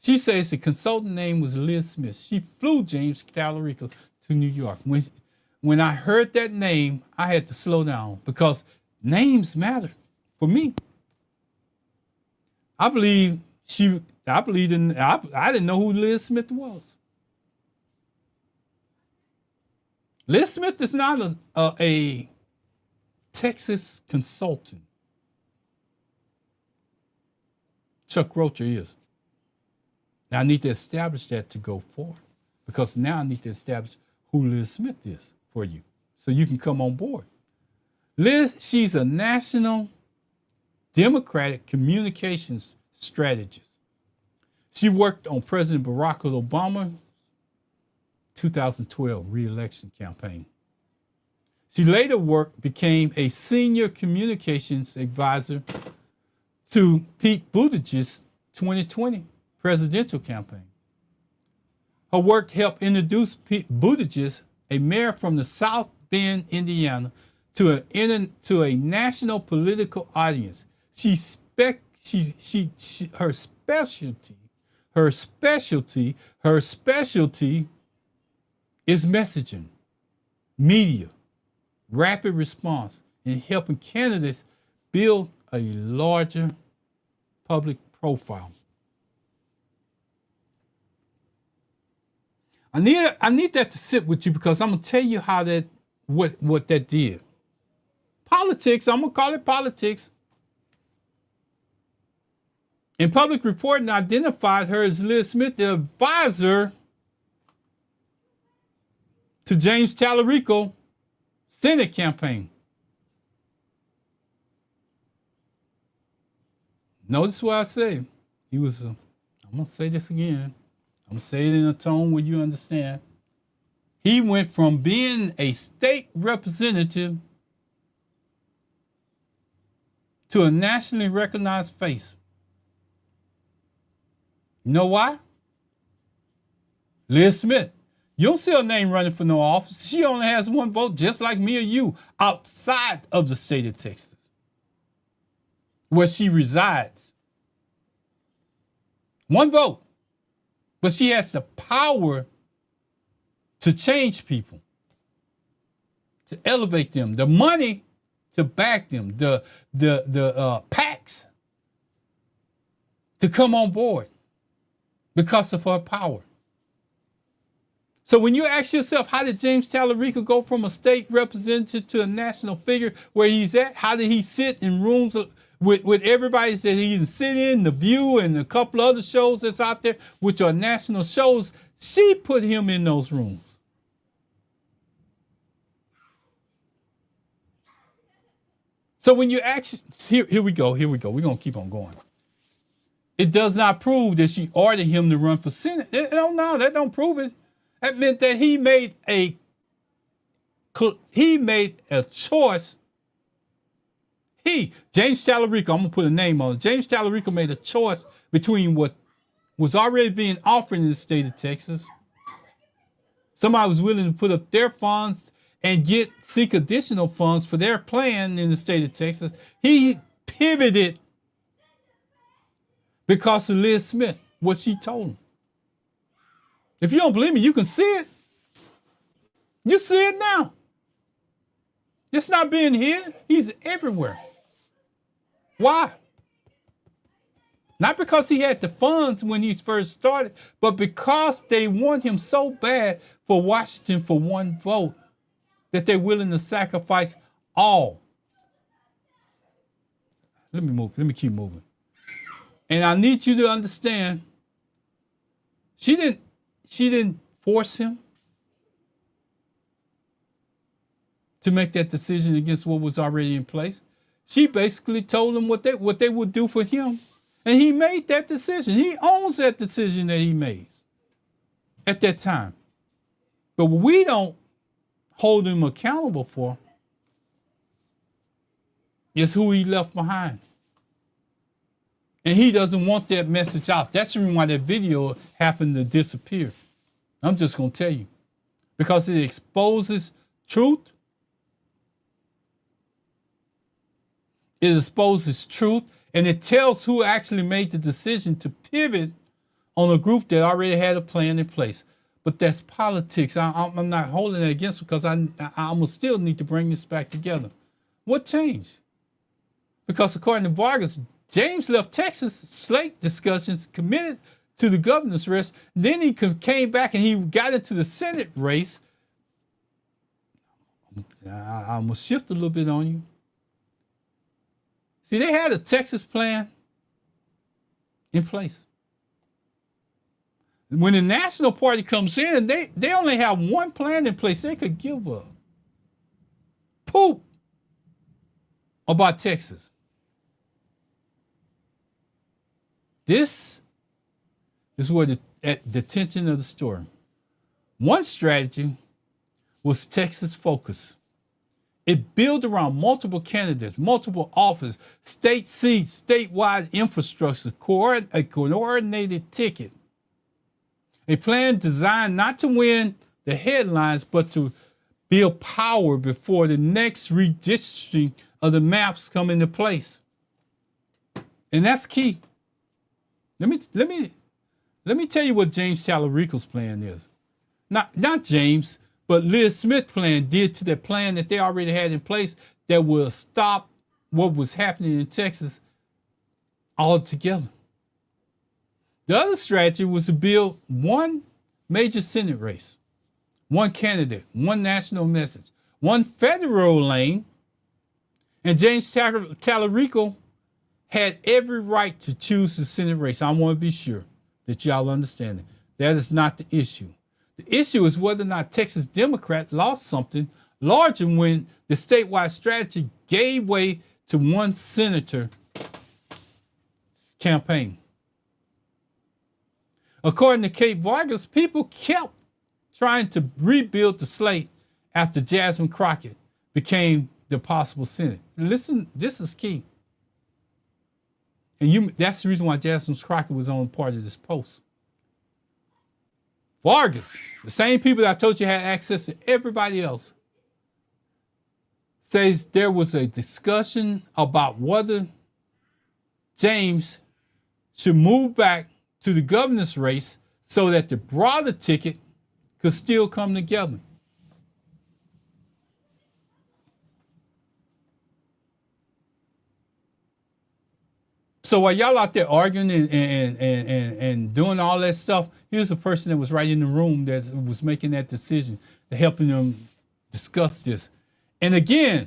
She says the consultant name was Lis Smith. She flew James Talarico to New York. When I heard that name, I had to slow down because names matter for me. I didn't know who Lis Smith was. Lis Smith is not a Texas consultant. Chuck Rocher is. Now I need to establish that to go forward, because now I need to establish who Lis Smith is for you, so you can come on board. She's a national Democratic communications strategist. She worked on President Barack Obama's 2012 re-election campaign. She later became a senior communications advisor to Pete Buttigieg's 2020 presidential campaign. Her work helped introduce Pete Buttigieg, a mayor from the South Bend, Indiana, to a national political audience. Her specialty is messaging, media, rapid response in helping candidates build a larger public profile. I need that to sit with you because I'm gonna tell you how that what that did. Politics, I'm gonna call it politics. And public reporting identified her as Lis Smith, the advisor to James Talarico Senate campaign. Notice what I say. He was, I'm gonna say this again. I'm gonna say it in a tone where you understand. He went from being a state representative to a nationally recognized face. You know why? Lis Smith. You don't see her name running for no office. She only has one vote, just like me or you, outside of the state of Texas, where she resides. One vote. But she has the power to change people, to elevate them, the money to back them, the PACs to come on board because of her power. So when you ask yourself, how did James Talarico go from a state representative to a national figure where he's at? How did he sit in rooms with everybody that he can sit in, The View and a couple of other shows that's out there, which are national shows? She put him in those rooms. So when you actually, here we go. We're going to keep on going. It does not prove that she ordered him to run for Senate. No, that don't prove it. That meant that he made a choice. James Talarico, I'm going to put a name on it. James Talarico made a choice between what was already being offered in the state of Texas. Somebody was willing to put up their funds and seek additional funds for their plan in the state of Texas. He pivoted because of Lis Smith, what she told him. If you don't believe me, you can see it. You see it now. It's not being hid. He's everywhere. Why? Not because he had the funds when he first started, but because they want him so bad for Washington for one vote that they're willing to sacrifice all. Let me keep moving. And I need you to understand, she didn't force him to make that decision against what was already in place. She basically told him what they would do for him. And he made that decision. He owns that decision that he made at that time. But we don't hold him accountable for is who he left behind. And he doesn't want that message out. That's the reason why that video happened to disappear. I'm just going to tell you. Because it exposes truth. It exposes truth. And it tells who actually made the decision to pivot on a group that already had a plan in place. But that's politics. I'm not holding that against because I'm still need to bring this back together. What changed? Because according to Vargas, James left Texas slate discussions committed to the governor's race. Then he came back and he got into the Senate race. I'm going to shift a little bit on you. See, they had a Texas plan in place. When the National Party comes in, they only have one plan in place. They could give a poop about Texas. This is where the tension of the story. One strategy was Texas focus. It built around multiple candidates, multiple offices, state seats, statewide infrastructure, a coordinated ticket. A plan designed not to win the headlines, but to build power before the next redistricting of the maps come into place. And that's key. Let me tell you what James Talarico's plan is. Not James, but Lis Smith plan did to the plan that they already had in place that will stop what was happening in Texas altogether. The other strategy was to build one major Senate race, one candidate, one national message, one federal lane, and James Talarico had every right to choose the Senate race. I want to be sure that y'all understand it. That is not the issue. The issue is whether or not Texas Democrats lost something larger when the statewide strategy gave way to one senator's campaign. According to Kat Vargas, people kept trying to rebuild the slate after Jasmine Crockett became the possible Senate. Listen, this is key. And that's the reason why Jasmine Crockett was on part of this post. Vargas, the same people that I told you had access to everybody else, says there was a discussion about whether James should move back to the governor's race so that the broader ticket could still come together. So while y'all out there arguing and doing all that stuff, here's a person that was right in the room that was making that decision, helping them discuss this. And again,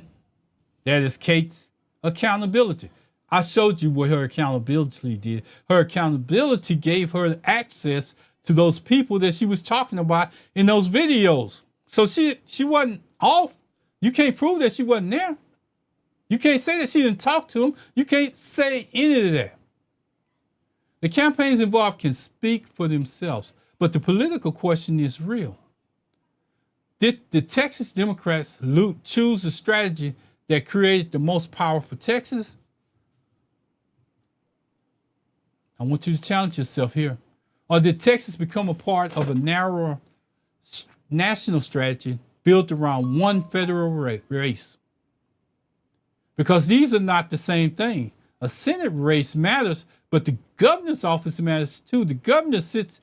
that is Kate's accountability. I showed you what her accountability did. Her accountability gave her access to those people that she was talking about in those videos. So she wasn't off. You can't prove that she wasn't there. You can't say that she didn't talk to him. You can't say any of that. The campaigns involved can speak for themselves, but the political question is real. Did the Texas Democrats choose a strategy that created the most power for Texas? I want you to challenge yourself here. Or did Texas become a part of a narrower national strategy built around one federal race? Because these are not the same thing. A Senate race matters, but the governor's office matters too. The governor sets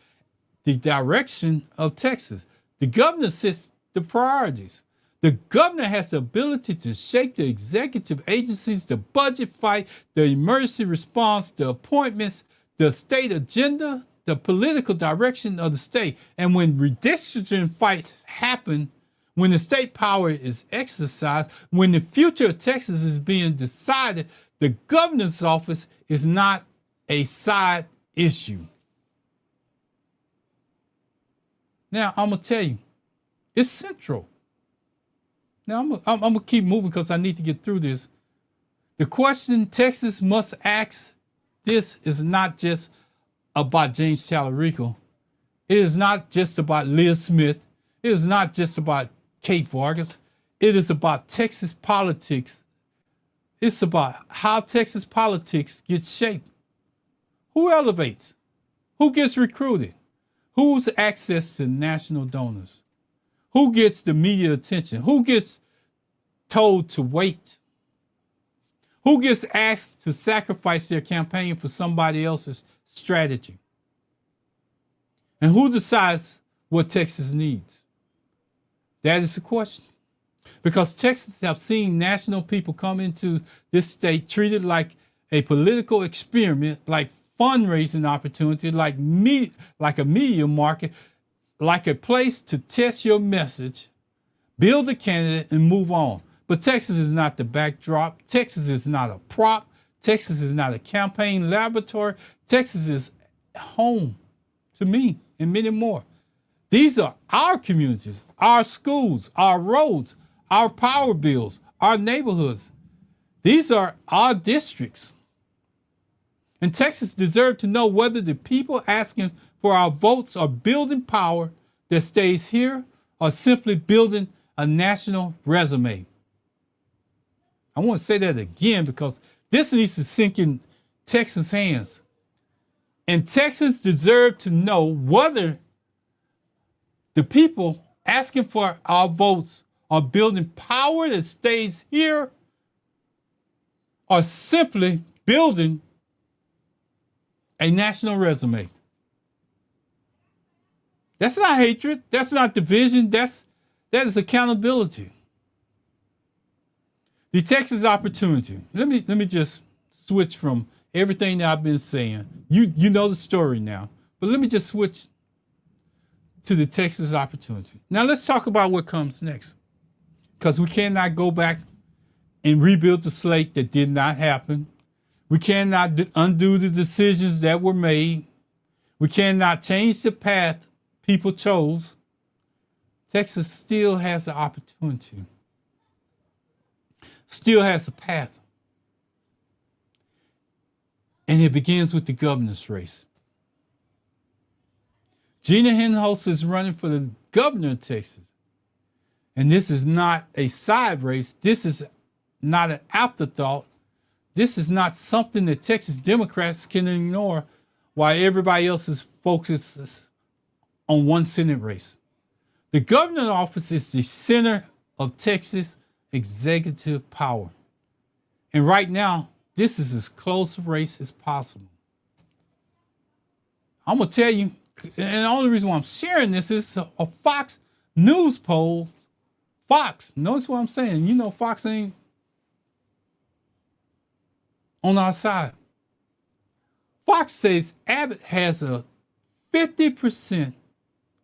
the direction of Texas. The governor sets the priorities. The governor has the ability to shape the executive agencies, the budget fight, the emergency response, the appointments, the state agenda, the political direction of the state. And when redistricting fights happen, when the state power is exercised, when the future of Texas is being decided, the governor's office is not a side issue. Now, I'm going to tell you, it's central. Now, I'm going to keep moving because I need to get through this. The question Texas must ask this is not just about James Talarico. It is not just about Lis Smith. It is not just about Kat Vargas. It is about Texas politics. It's about how Texas politics gets shaped. Who elevates? Who gets recruited? Who's access to national donors? Who gets the media attention? Who gets told to wait? Who gets asked to sacrifice their campaign for somebody else's strategy? And who decides what Texas needs? That is the question. Because Texans have seen national people come into this state treated like a political experiment, like fundraising opportunity, like a media market, like a place to test your message, build a candidate, and move on. But Texas is not the backdrop. Texas is not a prop. Texas is not a campaign laboratory. Texas is home to me and many more. These are our communities, our schools, our roads, our power bills, our neighborhoods. These are our districts. And Texas deserves to know whether the people asking for our votes are building power that stays here or simply building a national resume. I want to say that again because this needs to sink in Texas' hands. And Texans deserve to know whether the people asking for our votes are building power that stays here or simply building a national resume. That's not hatred. That's not division. That's That is accountability. The Texas opportunity. Let me just switch from everything that I've been saying. You know the story now, but let me just switch to the Texas opportunity. Now let's talk about what comes next, because we cannot go back and rebuild the slate that did not happen. We cannot undo the decisions that were made. We cannot change the path people chose. Texas still has the opportunity, still has a path. And it begins with the governor's race. Gina Hinojosa is running for the governor of Texas. And this is not a side race. This is not an afterthought. This is not something that Texas Democrats can ignore while everybody else is focused on one Senate race. The governor's office is the center of Texas executive power. And right now, this is as close a race as possible. I'm going to tell you, and the only reason why I'm sharing this is a Fox News poll. Fox, notice what I'm saying. You know Fox ain't on our side. Fox says Abbott has a 50%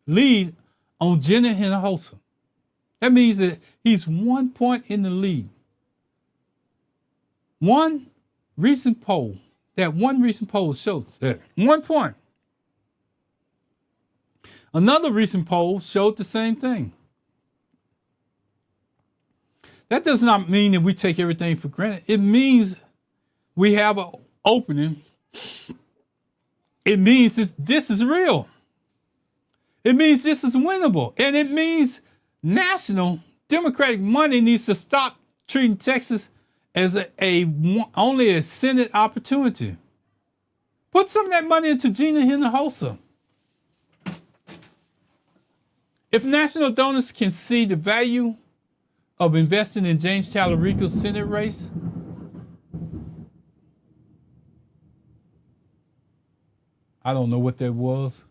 lead on Gina Hinojosa. That means that he's 1 point in the lead. One recent poll shows that 1 point. Another recent poll showed the same thing. That does not mean that we take everything for granted. It means we have an opening. It means that this is real. It means this is winnable. And it means national Democratic money needs to stop treating Texas as only a Senate opportunity. Put some of that money into Gina Hinojosa. If national donors can see the value of investing in James Talarico's Senate race, I don't know what that was,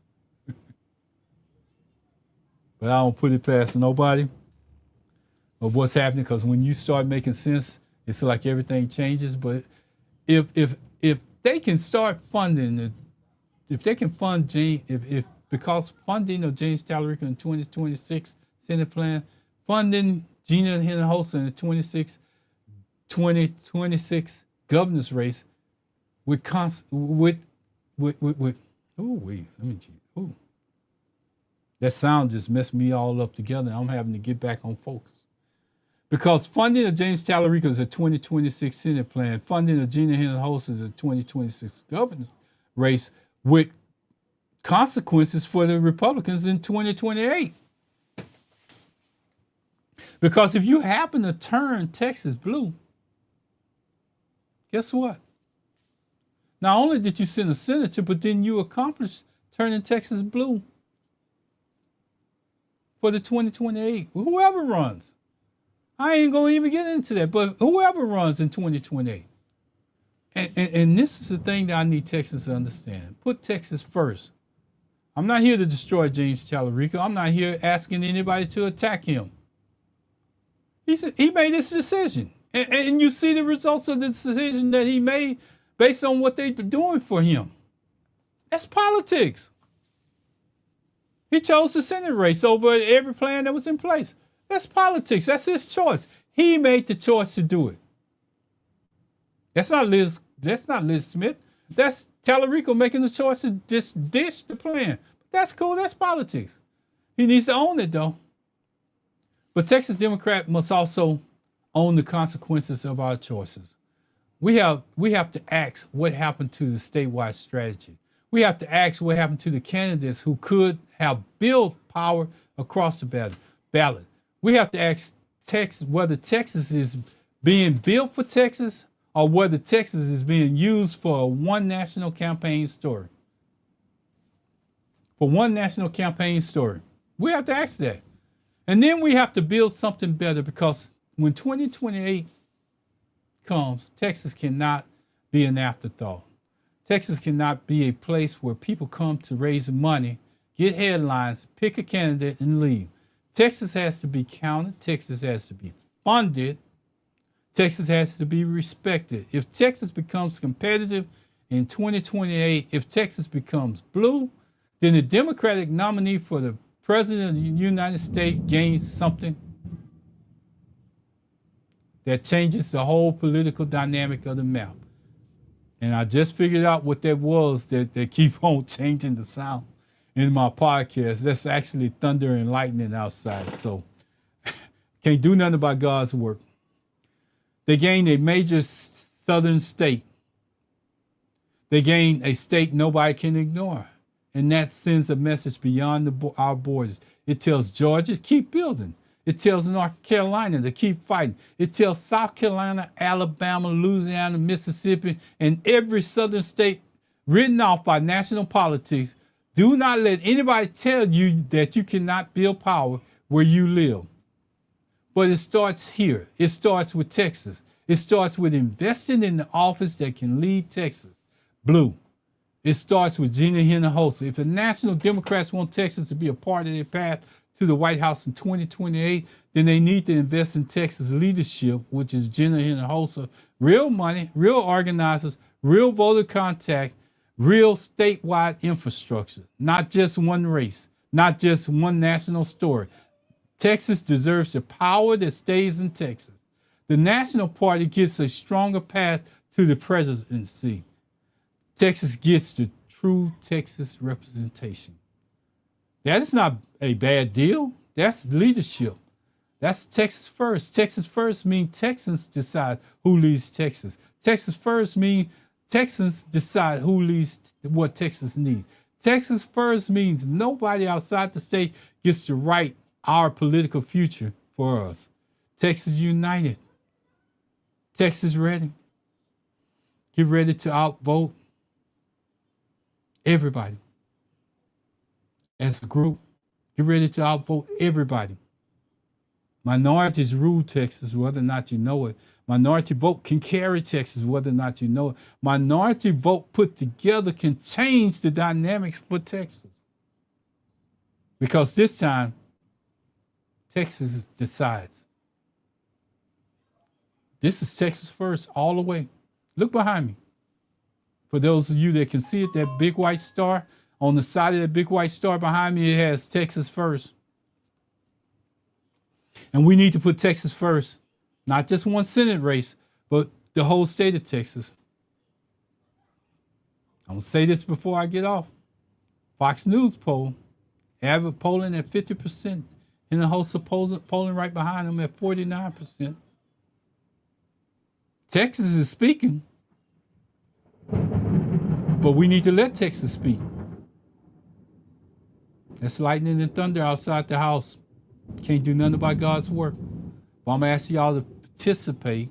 but I don't put it past nobody of what's happening, because when you start making sense, it's like everything changes. But if they can start funding, if they can fund because funding of James Talarico in 2026 Senate plan, funding Gina Hinojosa in the 2026 governor's race that sound just messed me all up together. I'm having to get back on focus. Because funding of James Talarico is a 2026 Senate plan, funding of Gina Hinojosa is a 2026 governor's race with consequences for the Republicans in 2028. Because if you happen to turn Texas blue, guess what? Not only did you send a senator, but then you accomplished turning Texas blue for the 2028. Whoever runs. I ain't going to even get into that, but whoever runs in 2028. And this is the thing that I need Texas to understand. Put Texas first. I'm not here to destroy James Talarico. I'm not here asking anybody to attack him. He made this decision. And you see the results of the decision that he made based on what they've been doing for him. That's politics. He chose the Senate race over every plan that was in place. That's politics. That's his choice. He made the choice to do it. That's not Lis Smith. That's Talarico making the choice to just dish the plan. That's cool. That's politics. He needs to own it, though. But Texas Democrat must also own the consequences of our choices. We have to ask what happened to the statewide strategy. We have to ask what happened to the candidates who could have built power across the ballot. We have to ask whether Texas is being built for Texas or whether Texas is being used for one national campaign story. For one national campaign story. We have to ask that. And then we have to build something better, because when 2028 comes, Texas cannot be an afterthought. Texas cannot be a place where people come to raise money, get headlines, pick a candidate, and leave. Texas has to be counted. Texas has to be funded. Texas has to be respected. If Texas becomes competitive in 2028, if Texas becomes blue, then the Democratic nominee for the President of the United States gains something that changes the whole political dynamic of the map. And I just figured out what that was that keep on changing the sound in my podcast. That's actually thunder and lightning outside. So can't do nothing about God's work. They gained a major southern state. They gained a state nobody can ignore. And that sends a message beyond our borders. It tells Georgia, keep building. It tells North Carolina to keep fighting. It tells South Carolina, Alabama, Louisiana, Mississippi, and every southern state written off by national politics. Do not let anybody tell you that you cannot build power where you live. But it starts here. It starts with Texas. It starts with investing in the office that can lead Texas blue. It starts with Gina Hinojosa. If the National Democrats want Texas to be a part of their path to the White House in 2028, then they need to invest in Texas leadership, which is Gina Hinojosa, real money, real organizers, real voter contact, real statewide infrastructure, not just one race, not just one national story. Texas deserves the power that stays in Texas. The National Party gets a stronger path to the presidency. Texas gets the true Texas representation. That is not a bad deal. That's leadership. That's Texas first. Texas first means Texans decide who leads Texas. Texas first means Texans decide who leads what Texas needs. Texas first means nobody outside the state gets to write our political future for us. Texas united. Texas ready. Get ready to outvote everybody. As a group, get ready to outvote everybody. Minorities rule Texas, whether or not you know it. Minority vote can carry Texas, whether or not you know it. Minority vote put together can change the dynamics for Texas. Because this time, Texas decides. This is Texas first all the way. Look behind me. For those of you that can see it, that big white star, on the side of that big white star behind me, it has Texas first. And we need to put Texas first. Not just one Senate race, but the whole state of Texas. I'm going to say this before I get off. Fox News poll, Abbott polling at 50%, and the host of polling right behind them at 49%. Texas is speaking, but we need to let Texas speak. That's lightning and thunder outside the house. Can't do nothing about God's work. But I'm gonna ask y'all to participate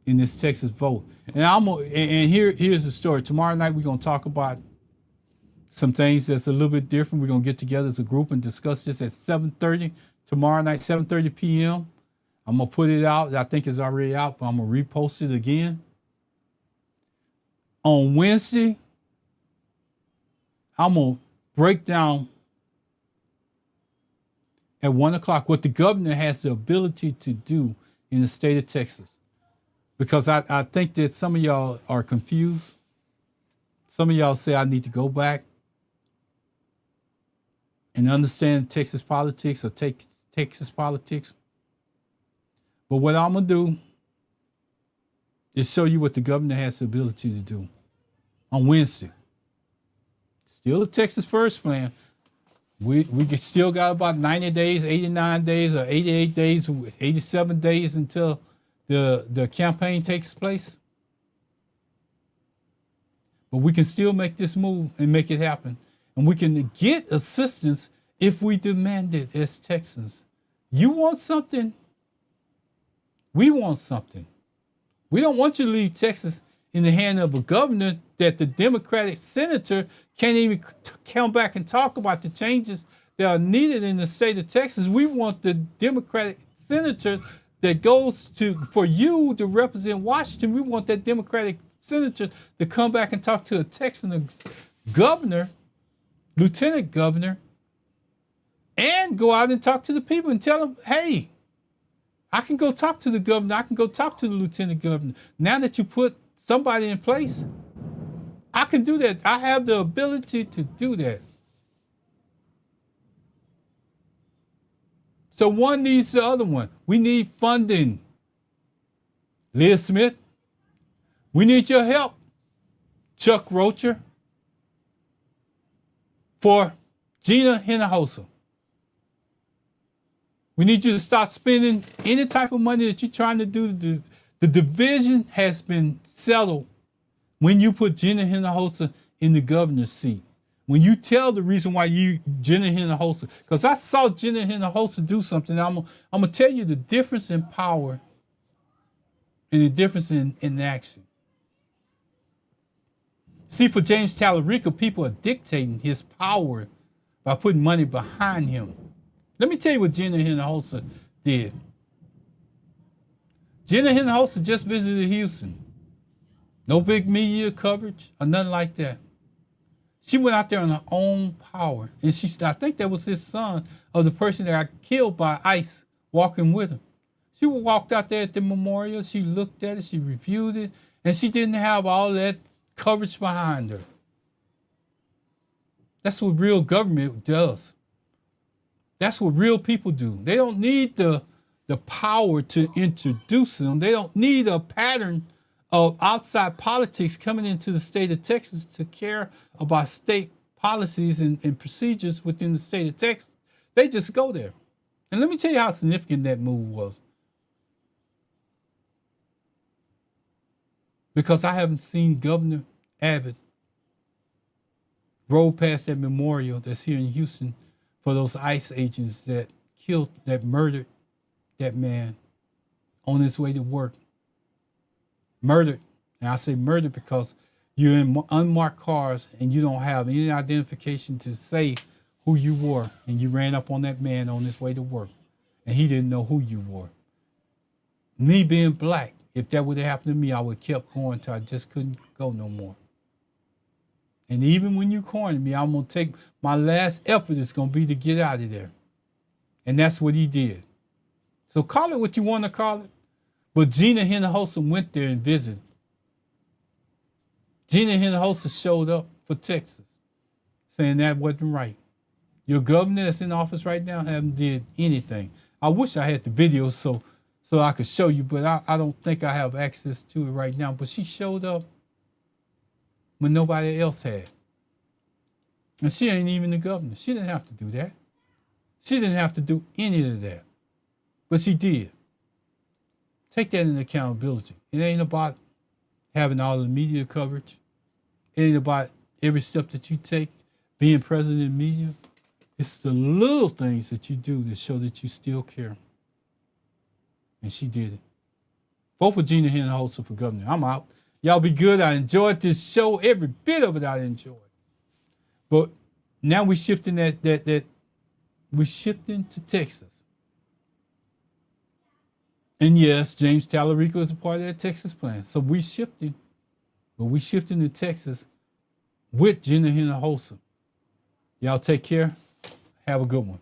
in this Texas vote. And here's the story. Tomorrow night we're gonna talk about some things that's a little bit different. We're gonna get together as a group and discuss this at 7:30 tomorrow night, 7:30 p.m. I'm gonna put it out. I think it's already out, but I'm gonna repost it again. On Wednesday, I'm gonna break down at 1 o'clock what the governor has the ability to do in the state of Texas. Because I think that some of y'all are confused. Some of y'all say I need to go back and understand Texas politics or take Texas politics. But what I'm going to do is show you what the governor has the ability to do on Wednesday. Still a Texas First plan. We still got about 90 days, 89 days, or 88 days, 87 days until the campaign takes place. But we can still make this move and make it happen. And we can get assistance if we demand it as Texans. You want something? We want something. We don't want you to leave Texas in the hand of a governor that the Democratic senator can't even come back and talk about the changes that are needed in the state of Texas. We want the Democratic senator that goes for you to represent Washington. We want that Democratic senator to come back and talk to a Texan governor, lieutenant governor, and go out and talk to the people and tell them, hey, I can go talk to the governor. I can go talk to the lieutenant governor. Now that you put somebody in place, I can do that. I have the ability to do that. So one needs the other one. We need funding. Lis Smith, we need your help. Chuck Rocher, for Gina Hinojosa. We need you to start spending any type of money that you're trying to do. The division has been settled when you put Gina Hinojosa in the governor's seat. When you tell the reason why you, Gina Hinojosa, because I saw Gina Hinojosa do something. I'm going to tell you the difference in power and the difference in action. See, for James Talarico, people are dictating his power by putting money behind him. Let me tell you what Gina Hinojosa did. Gina Hinojosa just visited Houston. No big media coverage or nothing like that. She went out there on her own power. And I think that was his son, of the person that got killed by ICE walking with him. She walked out there at the memorial. She looked at it. She reviewed it. And she didn't have all that coverage behind her. That's what real government does. That's what real people do. They don't need the power to introduce them. They don't need a pattern of outside politics coming into the state of Texas to care about state policies and procedures within the state of Texas. They just go there. And let me tell you how significant that move was. Because I haven't seen Governor Abbott roll past that memorial that's here in Houston for those ICE agents that murdered that man on his way to work. Murdered. And I say murdered because you're in unmarked cars and you don't have any identification to say who you were. And you ran up on that man on his way to work. And he didn't know who you were. Me being black, if that would have happened to me, I would have kept going until I just couldn't go no more. And even when you corner me, I'm going to take my last effort is going to be to get out of there. And that's what he did. So call it what you want to call it. But Gina Hinojosa went there and visited. Gina Hinojosa showed up for Texas, saying that wasn't right. Your governor that's in office right now haven't did anything. I wish I had the video so I could show you, but I don't think I have access to it right now. But she showed up when nobody else had. And she ain't even the governor. She didn't have to do that. She didn't have to do any of that. But she did. Take that into accountability. It ain't about having all the media coverage. It ain't about every step that you take, being present in media. It's the little things that you do to show that you still care. And she did it. Vote for Gina Hinojosa for governor. I'm out. Y'all be good. I enjoyed this show. Every bit of it I enjoyed. But now we're shifting we're shifting to Texas. And yes, James Talarico is a part of that Texas plan. So we're shifting. But we're shifting to Texas with Gina Hinojosa. Y'all take care. Have a good one.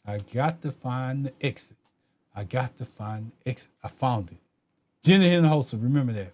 I got to find the exit. I got to find the exit. I found it. Gina Hinojosa, remember that.